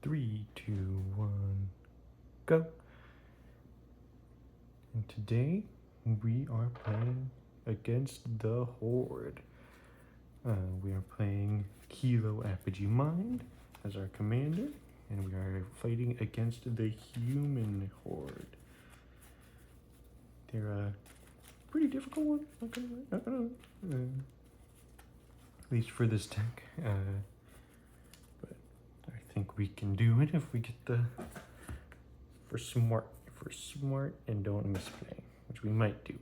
3, 2, 1, go. And today we are playing against the Horde. We are playing Kilo Apogee Mind as our commander, and we are fighting against the human Horde. They're a pretty difficult one, at least for this deck. But I think we can do it if we get if we're smart and don't misplay, which we might do,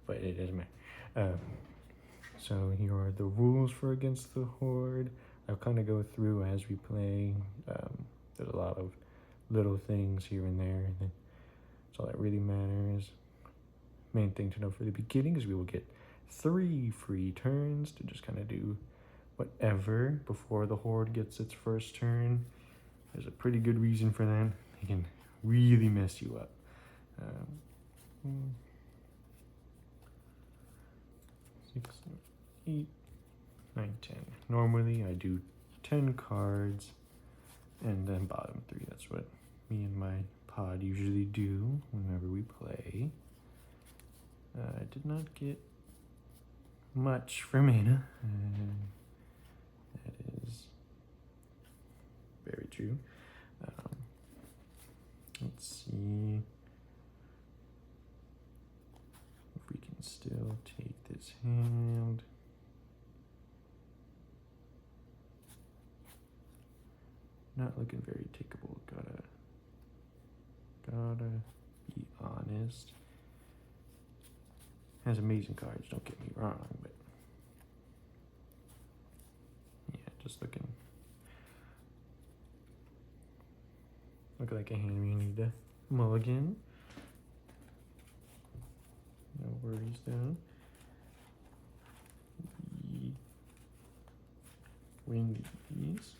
but it doesn't matter. So here are the rules for against the Horde. I'll kind of go through as we play. There's a lot of little things here and there, and that's all that really matters. Main thing to know for the beginning is we will get 3 free turns to just kind of do whatever before the Horde gets its first turn. There's a pretty good reason for that. They can really mess you up. 6, 7, 8, 9, 10. Normally I do 10 cards and then bottom 3. That's what me and my pod usually do whenever we play. I did not get much for mana. That is very true. Let's see if we can still take this hand. Not looking very takeable. Gotta be honest. Has amazing cards, don't get me wrong, but yeah, just look like a hand we need to mulligan. No worries though. Wing these.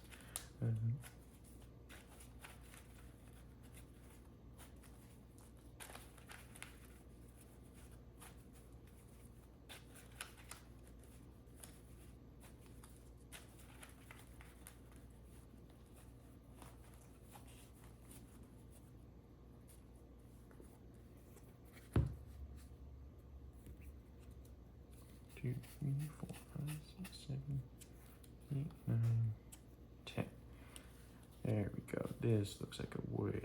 2, 3, 4, 5, 6, 7, 8, 9, 10. There we go. This looks like a way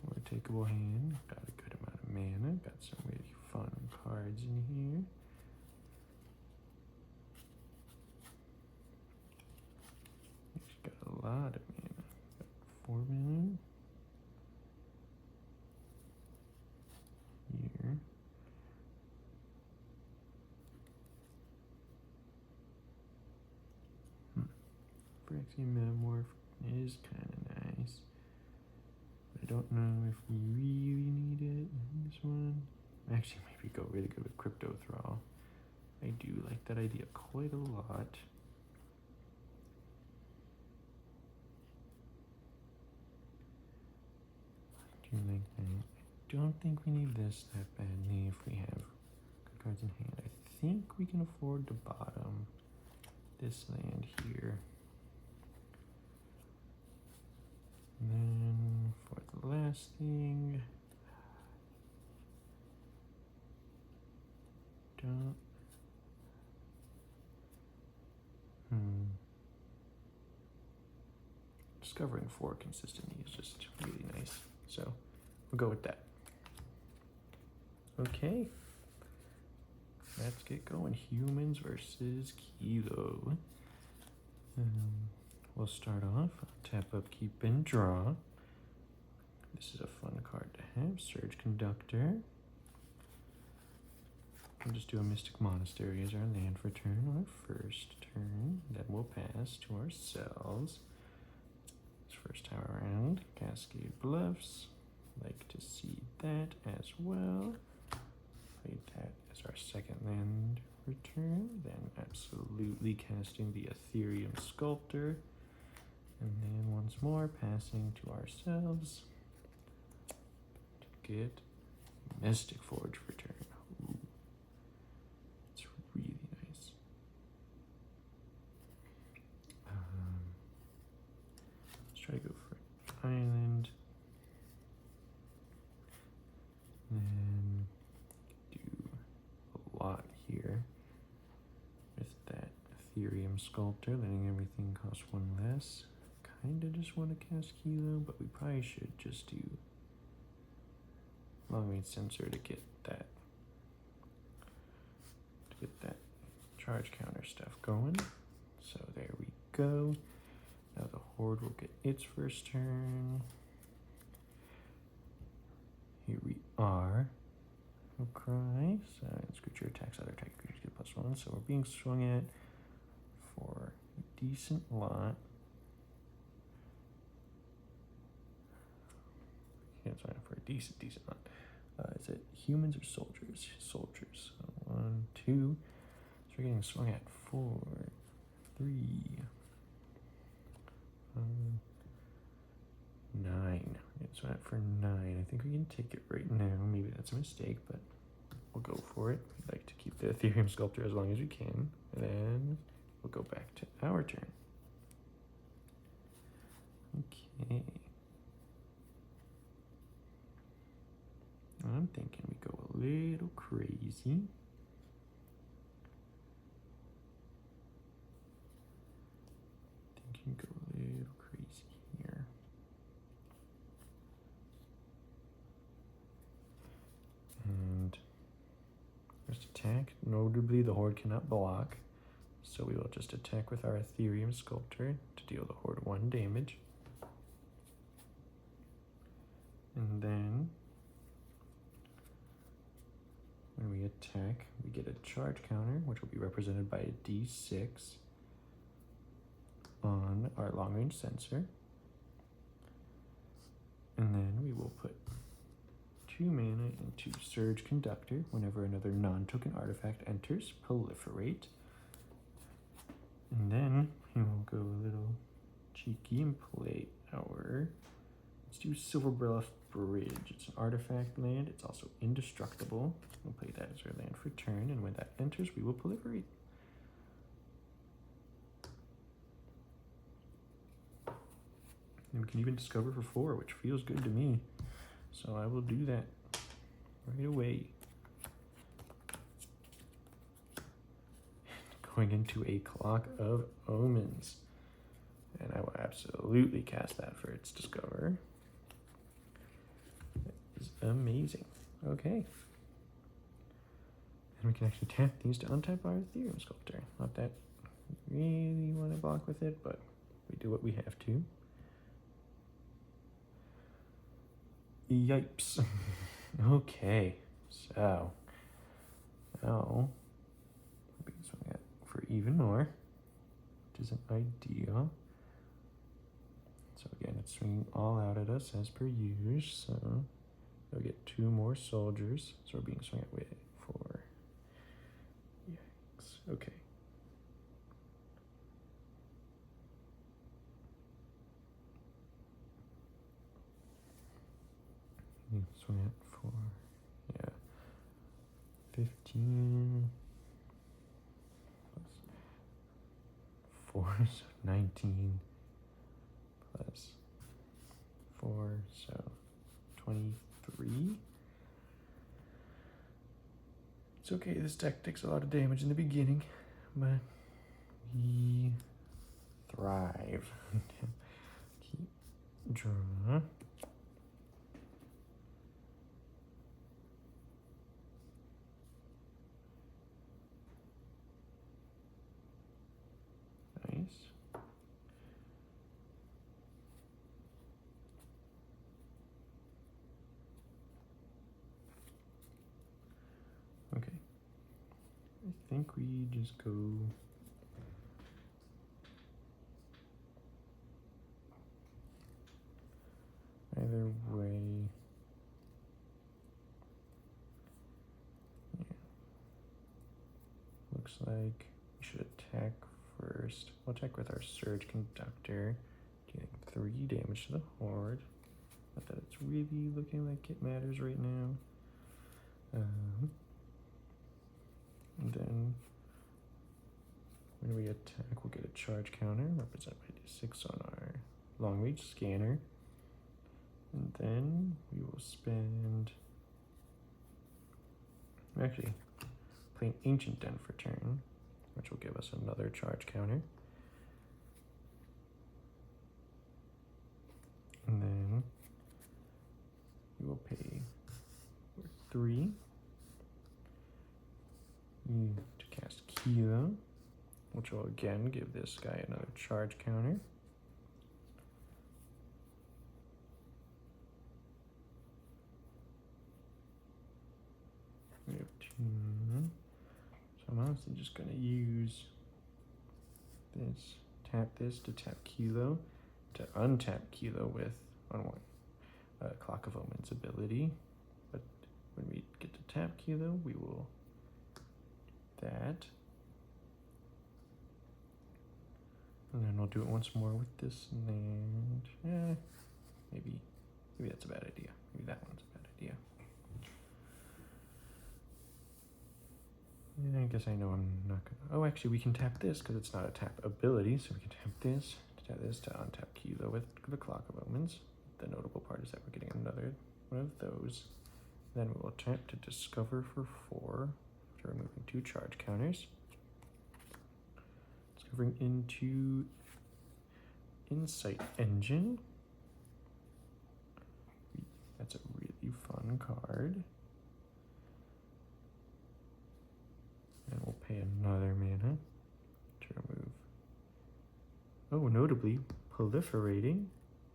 more takeable hand. Got a good amount of mana. Got some really fun cards in here. She's got a lot of mana. Got 4 mana. Here. Phyrexian Metamorph is kind of nice. But I don't know if we really need it in this one. Actually, maybe go really good with Crypto Thrall. I do like that idea quite a lot. I do like that. I don't think we need this that badly if we have good cards in hand. I think we can afford to bottom this land here. And then for the last thing, discovering 4 consistently is just really nice. So we'll go with that. Okay. Let's get going. Humans versus Kilo. We'll start off. Tap up, keep, and draw. This is a fun card to have. Surge Conductor. We'll just do a Mystic Monastery as our land for turn on our first turn. Then we'll pass to ourselves. This first time around. Cascade Bluffs. Like to see that as well. Play that as our second land return. Then absolutely casting the Ethereum Sculptor. And then once more passing to ourselves to get Mystic Forge return. Ooh. It's really nice. Let's try to go for island. And do a lot here with that Ethereum sculptor, letting everything cost one less. Kinda just want to cast Kilo, but we probably should just do long range sensor to get that charge counter stuff going. So there we go. Now the Horde will get its first turn. Here we are. No cry. So let's creature attacks other target creatures get +1. So we're being swung at for a decent lot. Yeah, it's for a decent lot. Is it humans or soldiers? Soldiers. So 1, 2. So we're getting swung at 4, 3, 9. It's swung at for 9. I think we can take it right now. Maybe that's a mistake, but we'll go for it. We'd like to keep the Ethereum sculptor as long as we can. And then we'll go back to our turn. Okay. I'm thinking we go a little crazy. Thinking go a little crazy here. And first attack. Notably, the Horde cannot block. So we will just attack with our Ethereum sculptor to deal the Horde 1 damage. And then when we attack, we get a charge counter, which will be represented by a D6 on our long range sensor. And then we will put 2 mana into Surge Conductor whenever another non-token artifact enters, proliferate. And then we will go a little cheeky and play our, let's do Silver Bluff Bridge. It's an artifact land. It's also indestructible. We'll play that as our land for turn, and when that enters, we will proliferate. And we can even discover for 4, which feels good to me. So I will do that right away. Going into a Clock of Omens. And I will absolutely cast that for its discover. That is amazing. Okay. And we can actually tap these to untap our Ethereum sculptor. Not that we really want to block with it, but we do what we have to. Yipes. Okay, so now we're being swung at for even more, which isn't ideal. So again, it's swinging all out at us as per usual. So we'll get 2 more soldiers. So we're being swung at with 4. Yikes. Okay. Swing it for, 15 plus 4, so 19 plus 4, so 23. It's okay, this deck takes a lot of damage in the beginning, but we thrive. Keep draw. Okay, I think we just go either way. Yeah. Looks like we should attack first. We'll attack with our Surge Conductor, dealing 3 damage to the Horde. Not that it's really looking like it matters right now. And then when we attack, we'll get a charge counter represented by D6 on our long range scanner. And then we will spend, actually, play an Ancient Den for turn, which will give us another charge counter. And then we will pay 3 to cast Kilo, which will again give this guy another charge counter. We have 2. So I'm honestly just going to use this, tap this to tap Kilo, to untap Kilo with Clock of Omen's ability. But when we get to tap Kilo, we will do that. And then we'll do it once more with this land. Maybe that's a bad idea. Maybe that one's a bad idea. Yeah, I guess I know I'm not gonna. Oh, actually, we can tap this because it's not a tap ability, so we can tap this to untap Kilo with the Clock of Omens. The notable part is that we're getting another one of those. Then we will tap to discover for 4, after removing 2 charge counters. Discovering into Insight Engine. That's a really fun card. And we'll pay another mana to remove. Oh, notably, proliferating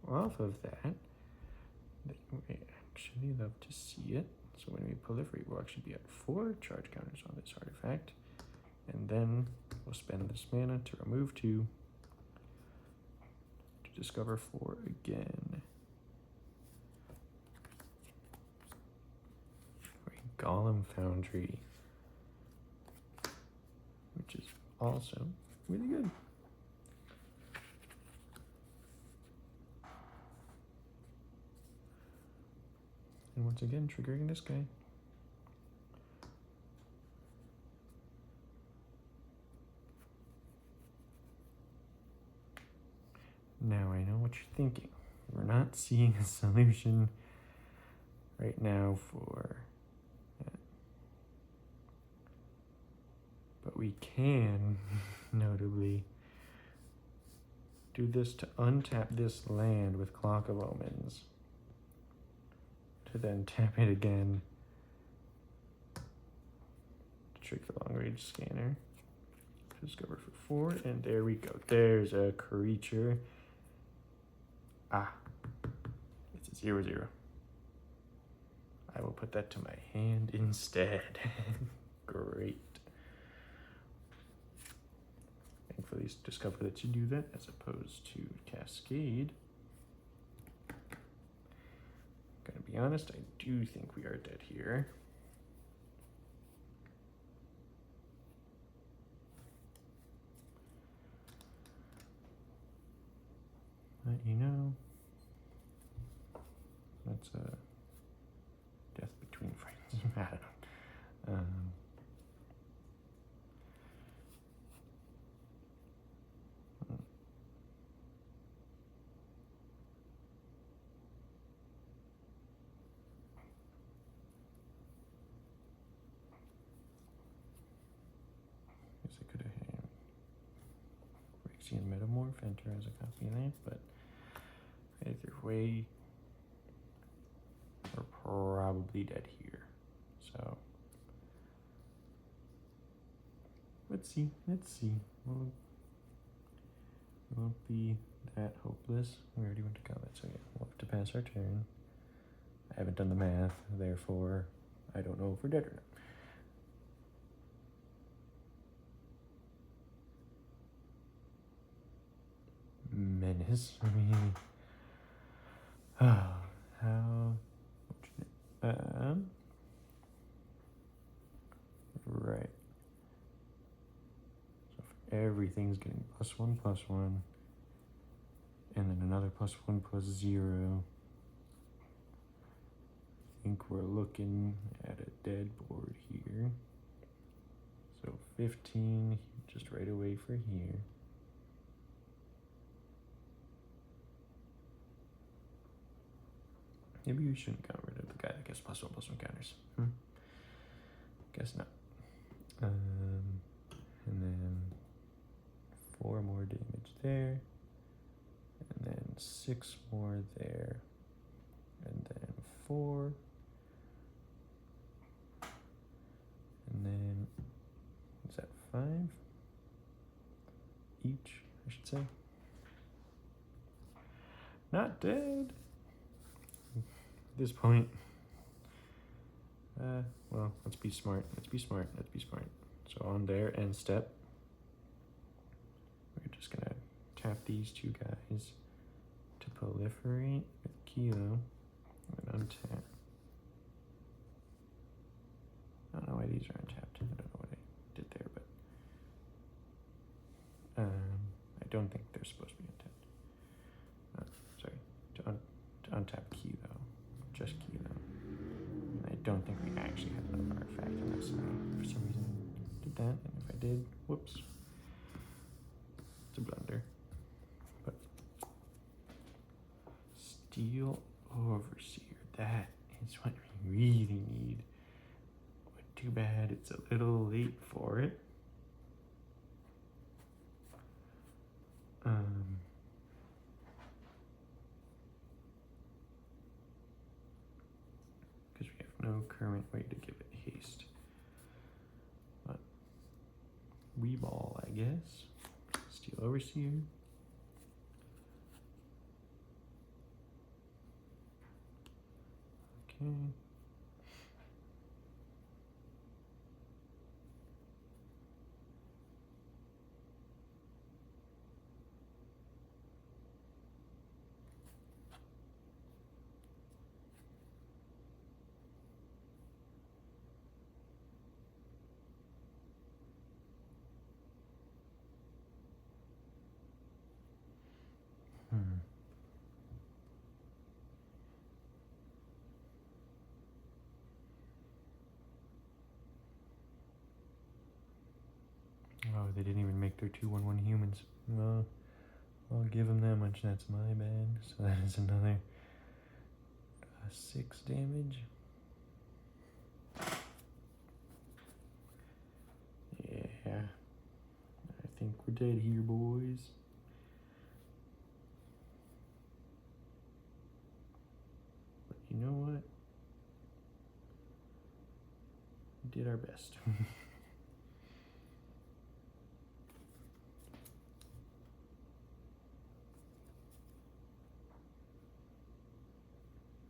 off of that. We actually love to see it. So when we proliferate, we'll actually be at 4 charge counters on this artifact. And then we'll spend this mana to remove 2 to discover 4 again. Golem Foundry, which is also really good. And once again, triggering this guy. Now I know what you're thinking. We're not seeing a solution right now for that. But we can, notably, do this to untap this land with Clock of Omens, to then tap it again to trick the long range scanner. Discover for 4, and there we go. There's a creature. It's a 0/0. I will put that to my hand instead. Great. Thankfully, discover that you do that as opposed to Cascade. Gonna be honest, I do think we are dead here. Let you know. That's a death between friends. I don't know. Guess I could have had Rexian Metamorph enter as a copy land, but either way, we're probably dead here. So let's see. We won't be that hopeless. We already went to combat, so yeah, we'll have to pass our turn. I haven't done the math, therefore I don't know if we're dead or not. Menace. I mean, how fortunate. Right. So if everything's getting +1/+1, and then another +1/+0. I think we're looking at a dead board here. So 15, just right away for here. Maybe we shouldn't get rid of the guy that gets +1/+1 counters. Guess not. And then 4 more damage there. And then 6 more there. And then 4. And then, is that 5? Each, I should say. Not dead. At this point. Well, let's be smart. Let's be smart. Let's be smart. So on their end step, we're just gonna tap these 2 guys to proliferate with Kilo and untap. I don't know why these are untapped. I don't know what I did there, but I don't think they're supposed to be untapped. Sorry, to untap Kilo, just Kilo. And I don't think we actually have another artifact unless I, for some reason, did that. And if I did, whoops, it's a blunder. But Steel Overseer, that is what we really need. Too bad it's a little late for it. Because we have no current way to give it haste. But Weeball, I guess. Steel Overseer. Okay. Oh, they didn't even make their 2/1/1 humans. Well, I'll give them that much. That's my bad. So that is another 6 damage. Yeah, I think we're dead here, boys. But you know what? We did our best.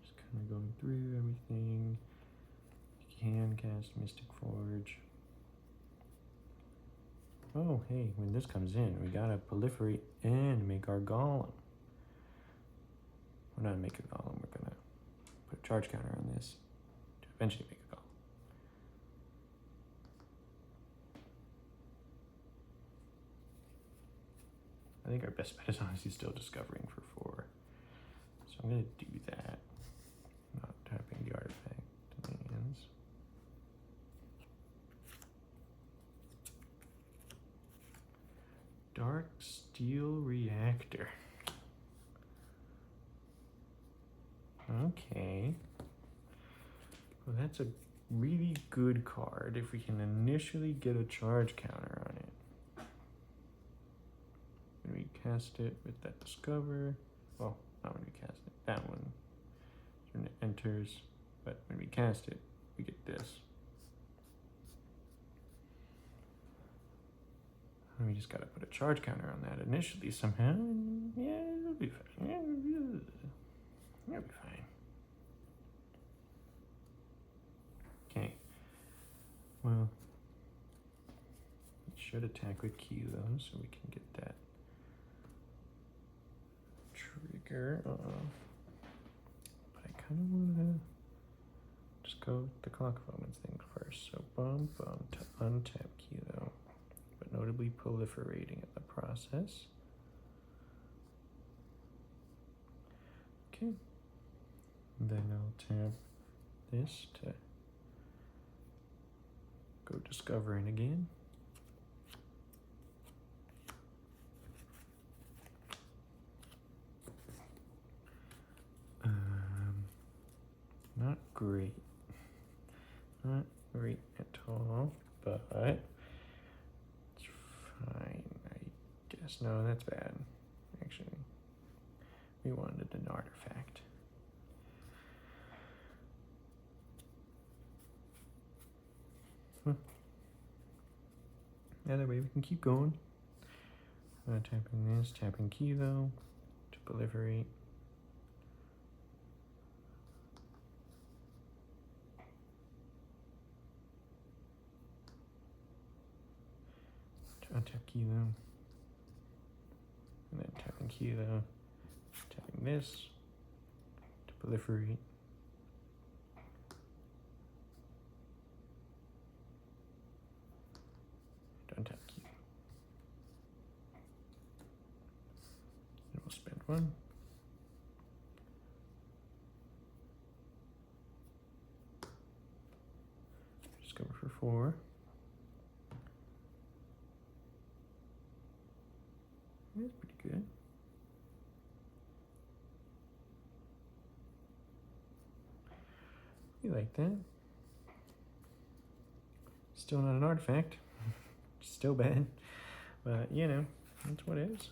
Just kind of going through everything. You can cast Mystic Forge. Oh, hey, when this comes in, we gotta proliferate and make our golem. We're not gonna make a golem, we're gonna put a charge counter on this to eventually make a golem. I think our best bet is honestly still discovering for 4. So I'm gonna do that. Not tapping the artifact lands. Dark Steel Reactor. Okay. Well, that's a really good card if we can initially get a charge counter on it. When we cast it with that Discover, well, not when we cast it, that one. When it enters, but when we cast it, we get this. And we just gotta put a charge counter on that initially somehow, and yeah, it'll be fine. Yeah, it'll be fine. Okay. Well, we should attack with Kilo so we can get that trigger off. But I kind of want to just go with the Clock of Omens thing first. So bomb to untap Kilo, but notably proliferating in the process. Okay. Then I'll tap this to go discovering again. Not great. Not great at all, but it's fine, I guess. No, that's bad, actually. We wanted an artifact. Huh. Either way, we can keep going. Tapping this, tapping key though, to proliferate. Untap key though, and then tapping key though, tapping this to proliferate. Untap key. And we'll spend one. Discover for 4. That's pretty good. We like that. Still not an artifact. Still bad. But, you know, that's what it is.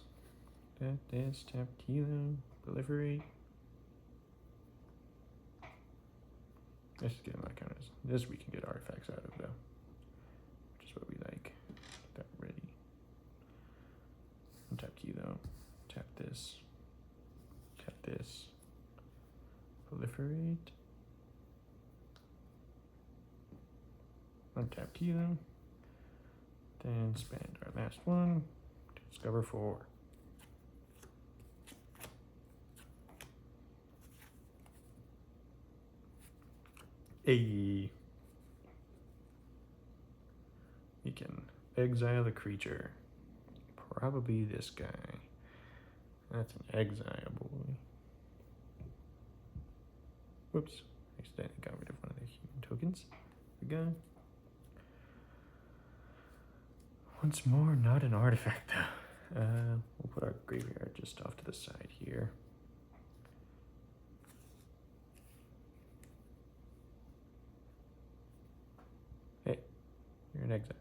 Tap this, tap kilo, proliferate. Let's just get my counters. This we can get artifacts out of, though. Which is what we like. Get that ready. Untap key though. Tap this. Tap this. Proliferate. Untap key though. Then spend our last one. Discover 4. Hey. We can exile a creature. Probably this guy. That's an exile, boy. Whoops. Accidentally got rid of one of the human tokens. There we go. Once more, not an artifact though. We'll put our graveyard just off to the side here. Hey, you're an exile.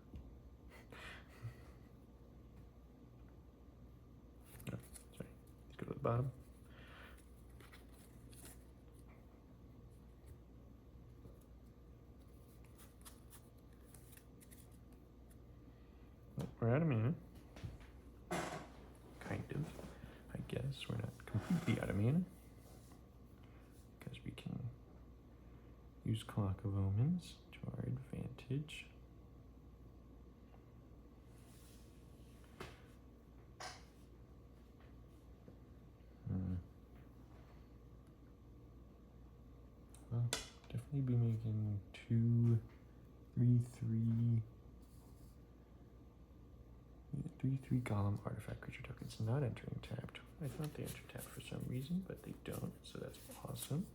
No, sorry. Let's go to the bottom. We're out of mana. Kind of. I guess we're not completely out of mana. Because we can use Clock of Omens to our advantage. Well, definitely be making 2, 3, 3. 3/3 golem artifact creature tokens not entering tapped. I thought they entered tapped for some reason, but they don't, so that's awesome.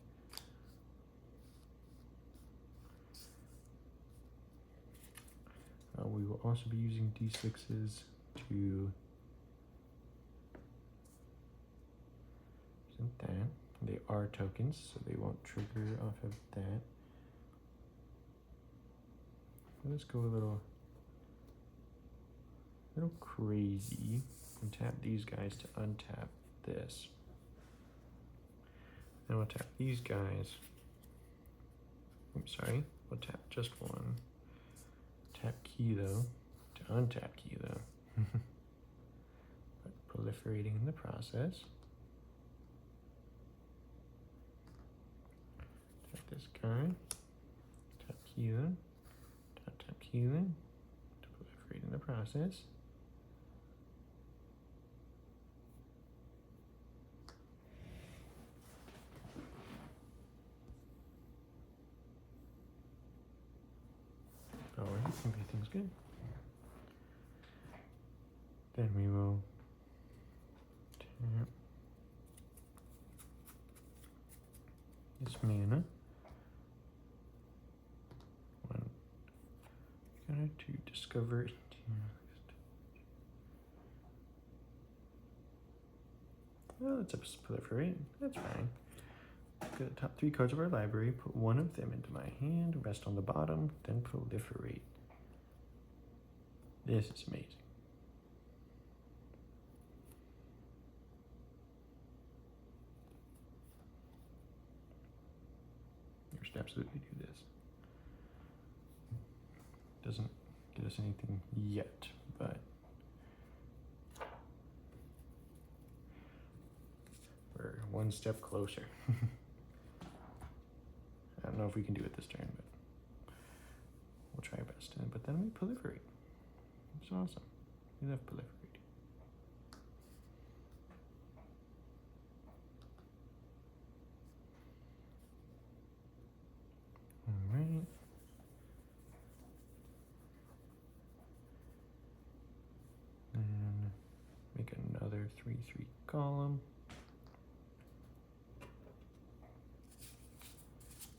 We will also be using D6s to present that. They are tokens, so they won't trigger off of that. Let's go a little crazy and tap these guys to untap this. Then we'll tap these guys. I'm sorry, we'll tap just one. Tap key though to untap key though. But proliferating in the process. Tap this guy. Tap key though. Tap key though to proliferate in the process. Alright, everything's good. Then we will tap this mana. One. Gotta to discover it. Well, it's a proliferate. That's fine. Look at the top 3 cards of our library, put one of them into my hand, rest on the bottom, then proliferate. This is amazing. You should absolutely do this. Doesn't get us anything yet, but we're one step closer. I don't know if we can do it this turn, but we'll try our best. But then we proliferate. It's awesome. We love proliferate. All right. And make another 3/3 column.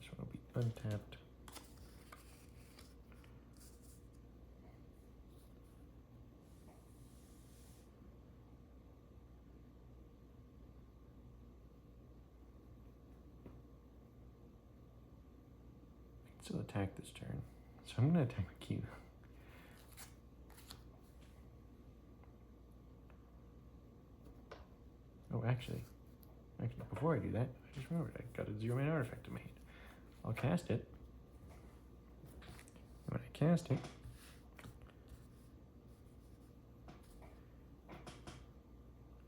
This one will be untapped. Still attack this turn, so I'm gonna attack the cube. Oh, actually, before I do that, I just remembered I got a 0-mana artifact in my hand. I'll cast it. When I cast it,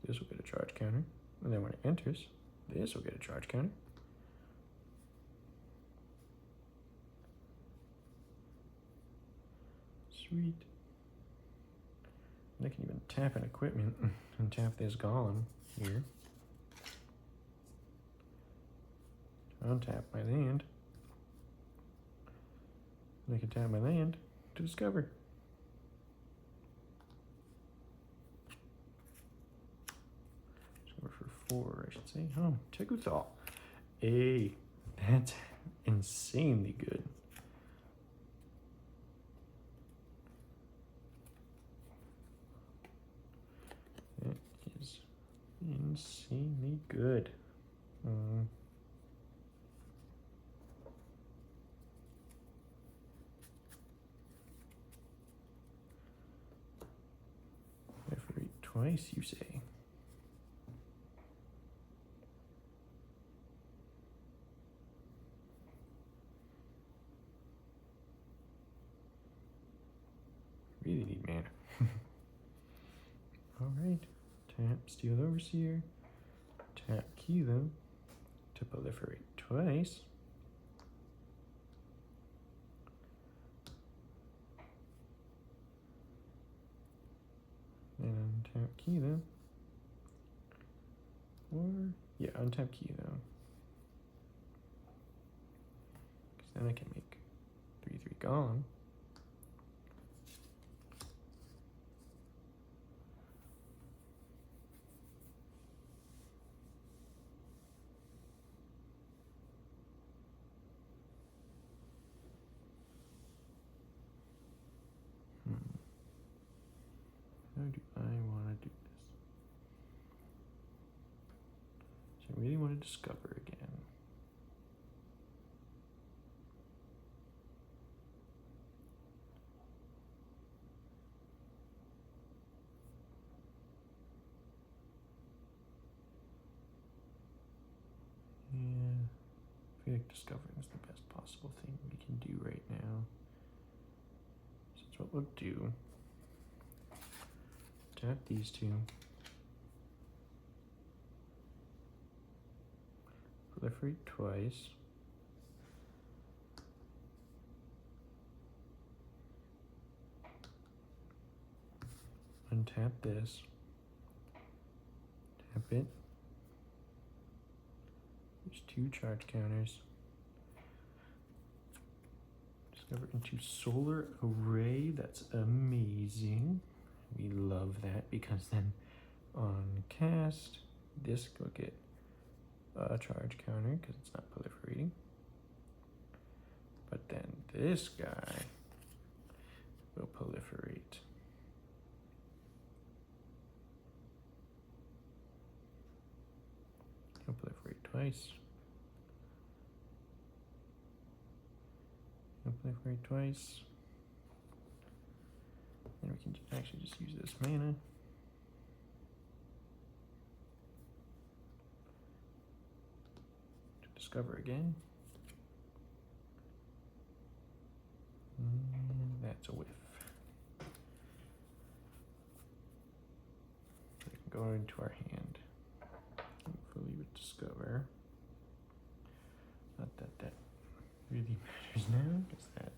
this will get a charge counter, and then when it enters, this will get a charge counter. Sweet. And I can even tap an equipment and tap this golem here. Untap my land. And I can tap my land to discover. Discover for 4, I should say. Oh, Teguthal. Hey, that's insanely good. Insanely good. Every twice, you say? Really need mana. All right. Tap Steel Overseer. Tap Kilo to proliferate twice. And untap Kilo. Or, yeah, untap Kilo. Because then I can make 3/3 Golem. How do I want to do this? So I really want to discover again. Yeah, I feel like discovering is the best possible thing we can do right now. So that's what we'll do. Tap these two. Proliferate twice. Untap this. Tap it. There's 2 charge counters. Discover into Solar Array. That's amazing. We love that because then on cast, this will get a charge counter because it's not proliferating. But then this guy will proliferate. He'll proliferate twice. proliferate twice. And we can actually just use this mana. To discover again. And that's a whiff. So we can go into our hand. Hopefully with discover. Not that that really matters now, because that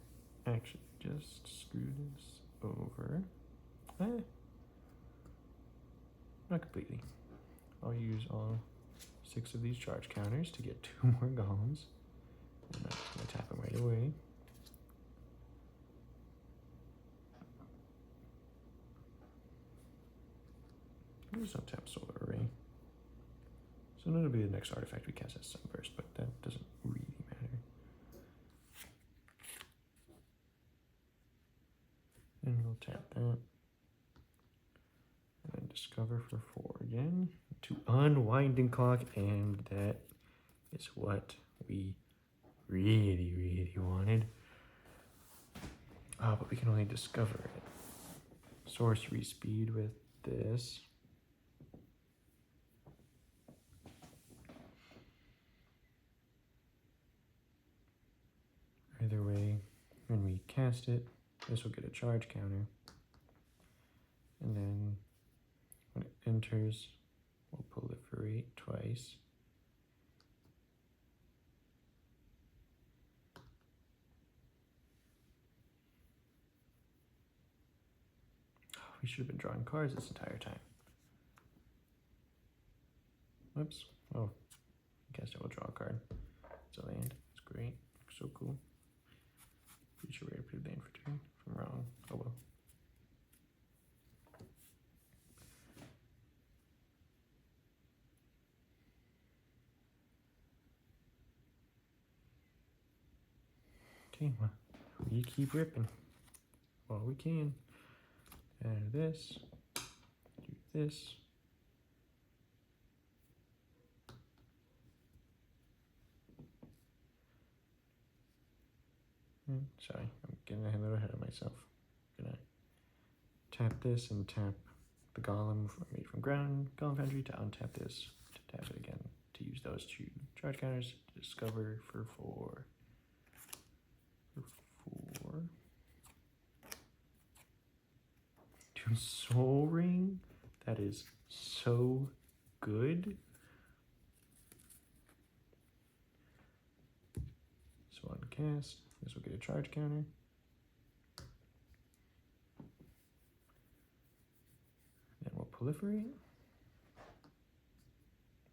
actually just screwed us over. Not completely. I'll use all 6 of these charge counters to get 2 more golems. I'm not just going to tap them right away. There's no tap solar array. So that'll be the next artifact we cast as Sunburst, but that doesn't really matter. And we'll tap that. And then discover for 4 again. To unwinding clock, and that is what we really, really wanted. But we can only discover it. Sorcery speed with this. Either way, when we cast it, this will get a charge counter. And then when it enters, we'll proliferate twice. We should have been drawing cards this entire time. Whoops. Oh, I guess I will draw a card. It's a land. It's great. Looks so cool. Future rare put land for turn. If I'm wrong, oh well. Okay, well, we keep ripping while we can. Add this, do this. Sorry, I'm getting a little ahead of myself. I'm gonna tap this and tap the golem made from ground golem foundry to untap this, to tap it again, to use those 2 charge counters to discover for 4. To Soul Ring, that is so good. So uncast, this will get a charge counter. Then we'll proliferate.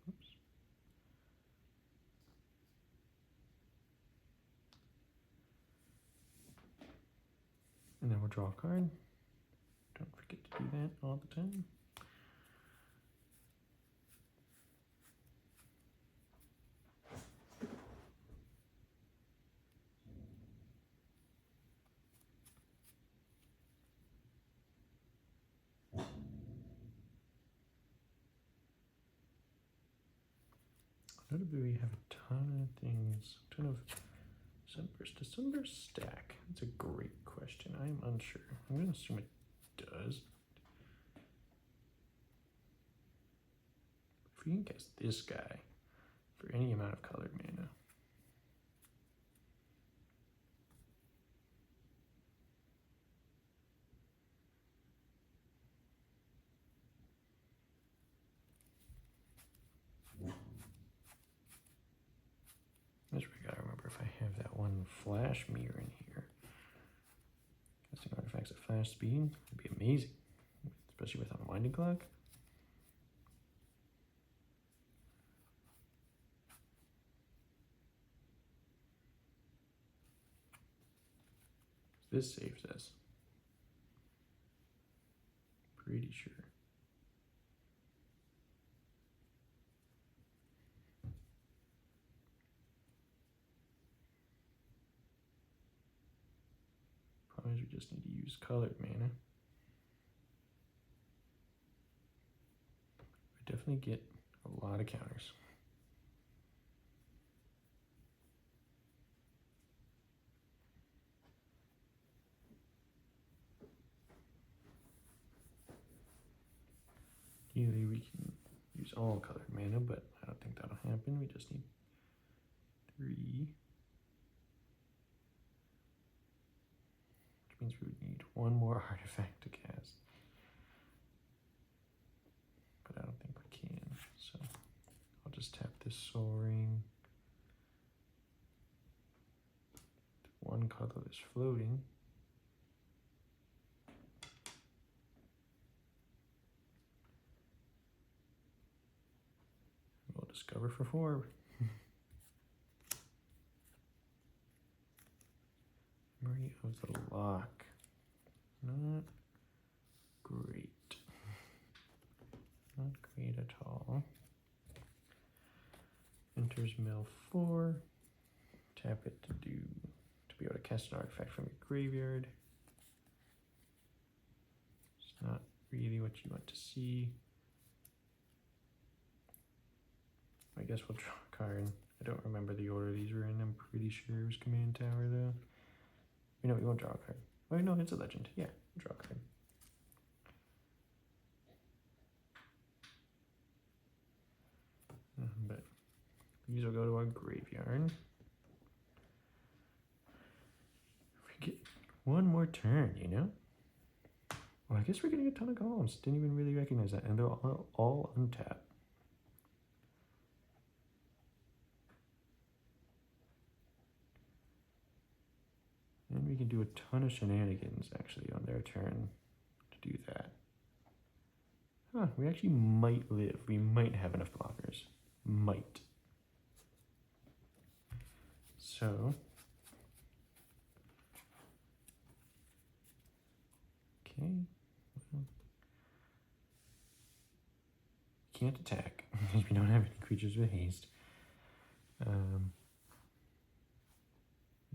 Oops. And then we'll draw a card. Don't forget to do that all the time. Notably, we have a ton of things, a ton of Sunburst. Does Sunburst stack? That's a great question. I'm unsure. I'm going to assume it does. If we can cast this guy for any amount of colored mana, that's where I gotta remember if I have that one flash mirror in here. Casting artifacts at flash speed would be amazing, especially with unwinding clock. This saves us. Pretty sure. Probably we just need to use colored mana. We definitely get a lot of counters. Ideally, we can use all colored mana, but I don't think that'll happen. We just need 3. Which means we would need 1 more artifact to cast. But I don't think we can, so I'll just tap this Soaring. 1 colorless floating. We'll discover for 4. Memory of the Lock. Not great. Not great at all. Enters mill 4. Tap it to be able to cast an artifact from your graveyard. It's not really what you want to see. I guess we'll draw a card. I don't remember the order these were in. I'm pretty sure it was Command Tower though. We won't draw a card. Wait, no, it's a legend. Yeah, draw a card. But these will go to our graveyard. We get 1 more turn, you know? Well, I guess we're getting a ton of columns. Didn't even really recognize that. And they're all untapped. And we can do a ton of shenanigans, actually, on their turn to do that. Huh, we actually might live. We might have enough blockers. Might. So, okay. Well, can't attack because we don't have any creatures with haste.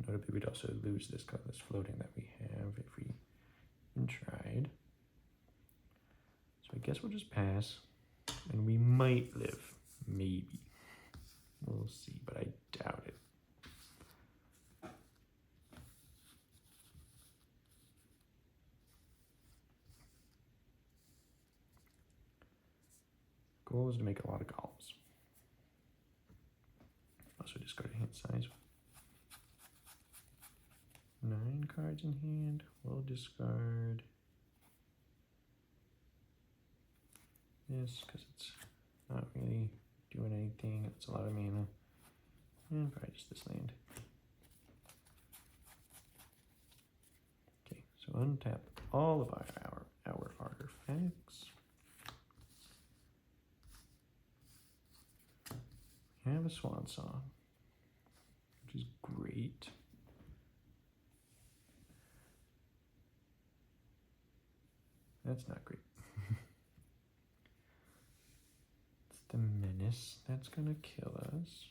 Notably, we'd also lose this colorless floating that we have if we tried. So I guess we'll just pass, and we might live. Maybe. We'll see, but I doubt it. Goal is to make a lot of columns. Also discard a hand size. 9 cards in hand. We'll discard this because it's not really doing anything. It's a lot of mana. And probably just this land. Okay, so untap all of our artifacts. We have a Swan Song, which is great. That's not great. It's the Menace that's gonna kill us.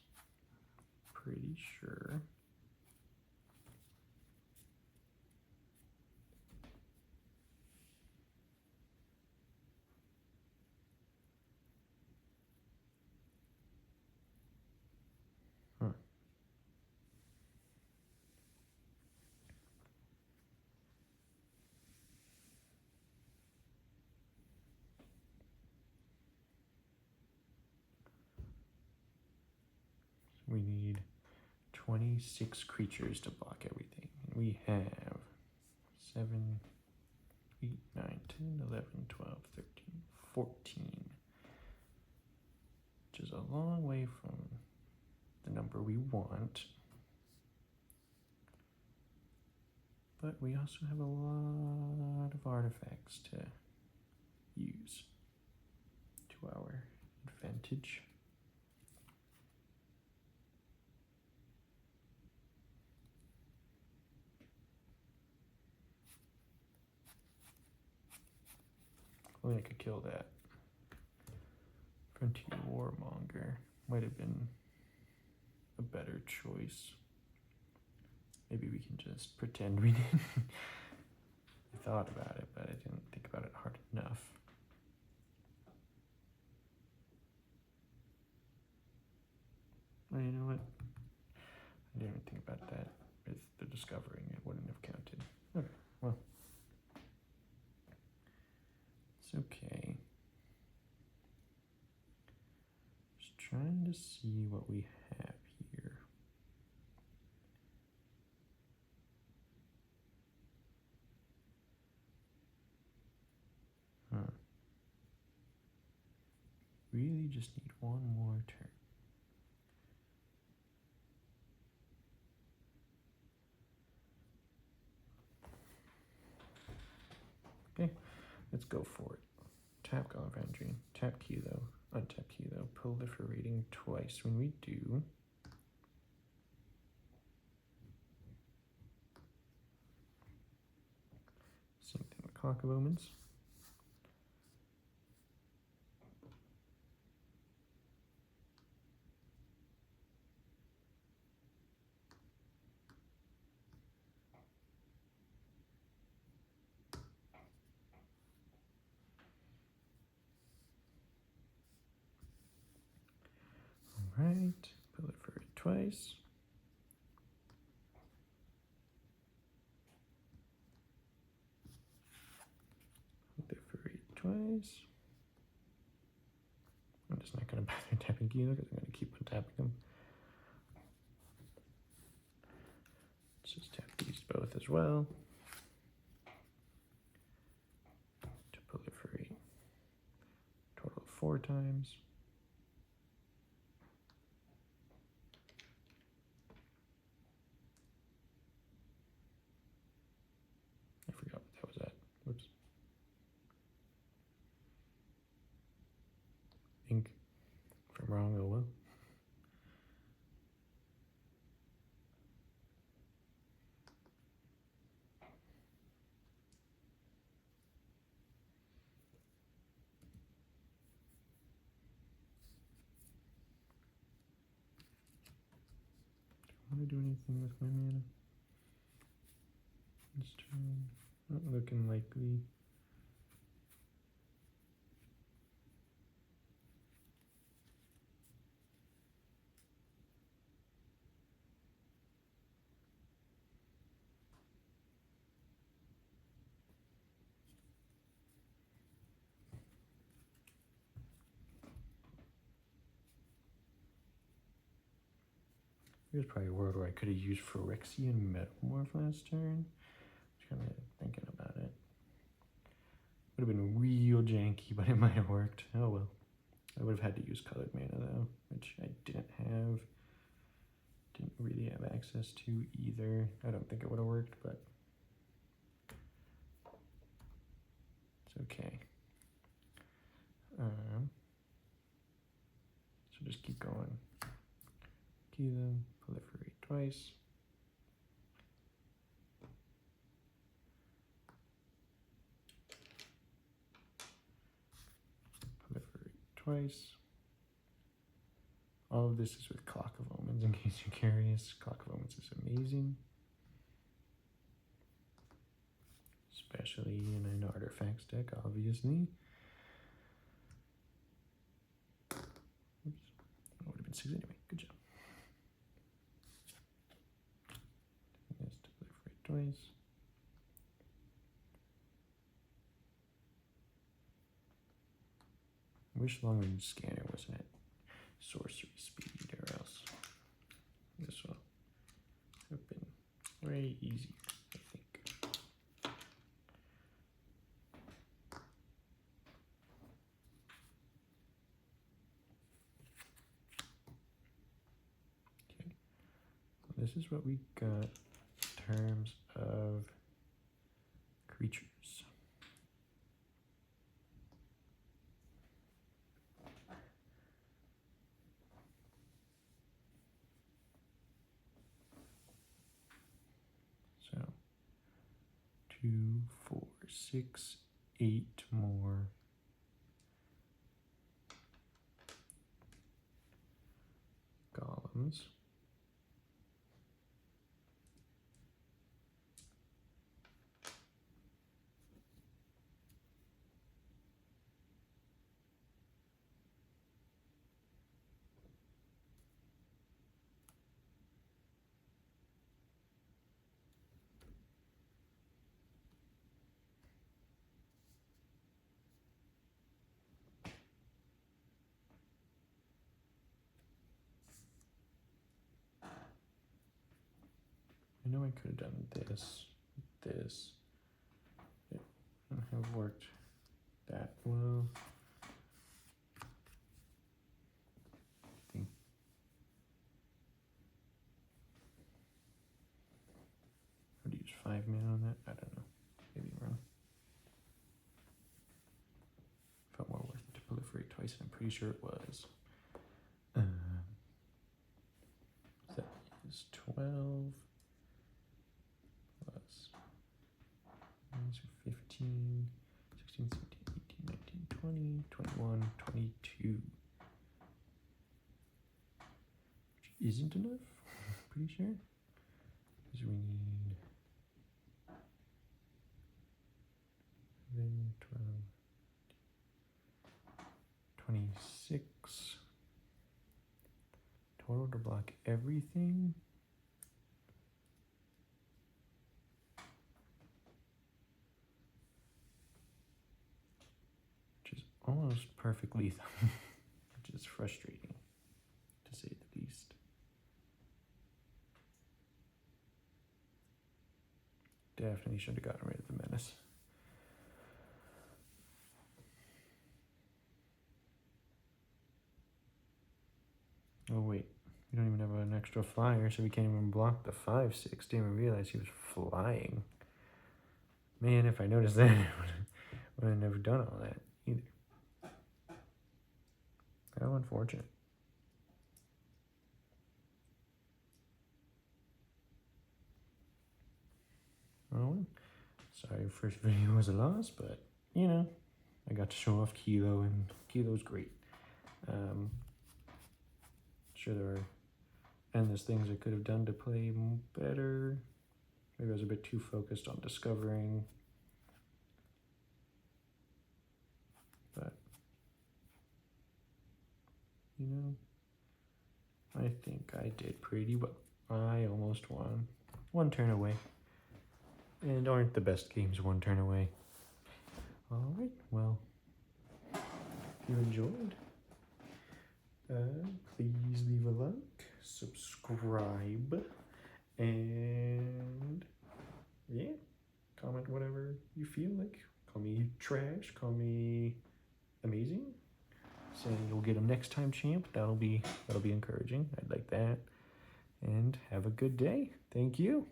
Pretty sure. Huh. We need 26 creatures to block everything. And we have 7, 8, 9, 10, 11, 12, 13, 14. Which is a long way from the number we want. But we also have a lot of artifacts to use to our advantage. Only I could kill that. Frontier Warmonger might have been a better choice. Maybe we can just pretend we didn't. I thought about it, but I didn't think about it hard enough. Well, you know what? I didn't even think about that. With the discovering, it wouldn't have counted. Okay, well. It's okay. really just need one more turn. Okay, let's go for it. Tap Gallivanting, tap key though, untap key though, proliferating twice. When we do, same thing with Clock of Omens. Alright, proliferate twice. Proliferate twice. I'm just not going to bother tapping key though, because I'm going to keep on tapping them. Let's just tap these both as well. To proliferate. Total of 4 times. I forgot what that was at. Whoops. Ink. If I'm wrong, oh well. Do I want to do anything with my mana? This turn, not looking likely. There's probably a world where I could have used Phyrexian Metamorph last turn. Just kind of thinking about it. Would have been real janky, but it might have worked. Oh well. I would have had to use colored mana though, which I didn't have. Didn't really have access to either. I don't think it would have worked, but it's okay. So just keep going. Key them, proliferate twice. Proliferate twice. All of this is with Clock of Omens, in case you're curious. Clock of Omens is amazing. Especially in an artifacts deck, obviously. Oops. That would have been 6 anyway. Good job. This to proliferate twice. I wish Long Range Scanner wasn't at sorcery speed, or else this will have been way easier, I think. Okay, this is what we got in terms of creatures. So 2, 4, 6, 8 more golems. I know I could have done this, this. It wouldn't have worked that well. 5 mana on that? I don't know. Maybe I'm wrong. Felt more worth it to proliferate twice, and I'm pretty sure it was. That is 12 plus 15, 16, 17, 18, 19, 20, 21, 22. Which isn't enough, pretty sure. Because we need 11, 12, 26 total to block everything. Which is almost perfect lethal, which is frustrating to say the least. Definitely should have gotten rid of the menace. Oh wait, we don't even have an extra flyer, so we can't even block the 5/6. Didn't even realize he was flying. Man, if I noticed that, I would have never done all that either. How unfortunate. Oh well. Sorry, first video was a loss, but you know, I got to show off Kilo, and Kilo's great. Sure, there are endless things I could have done to play better. Maybe I was a bit too focused on discovering. But, you know, I think I did pretty well. I almost won. One turn away. And aren't the best games one turn away? Alright, well, if you enjoyed, please leave a like, subscribe, and yeah, comment whatever you feel like. Call me trash, call me amazing. Saying you'll get him next time, champ. That'll be encouraging. I'd like that. And have a good day. Thank you.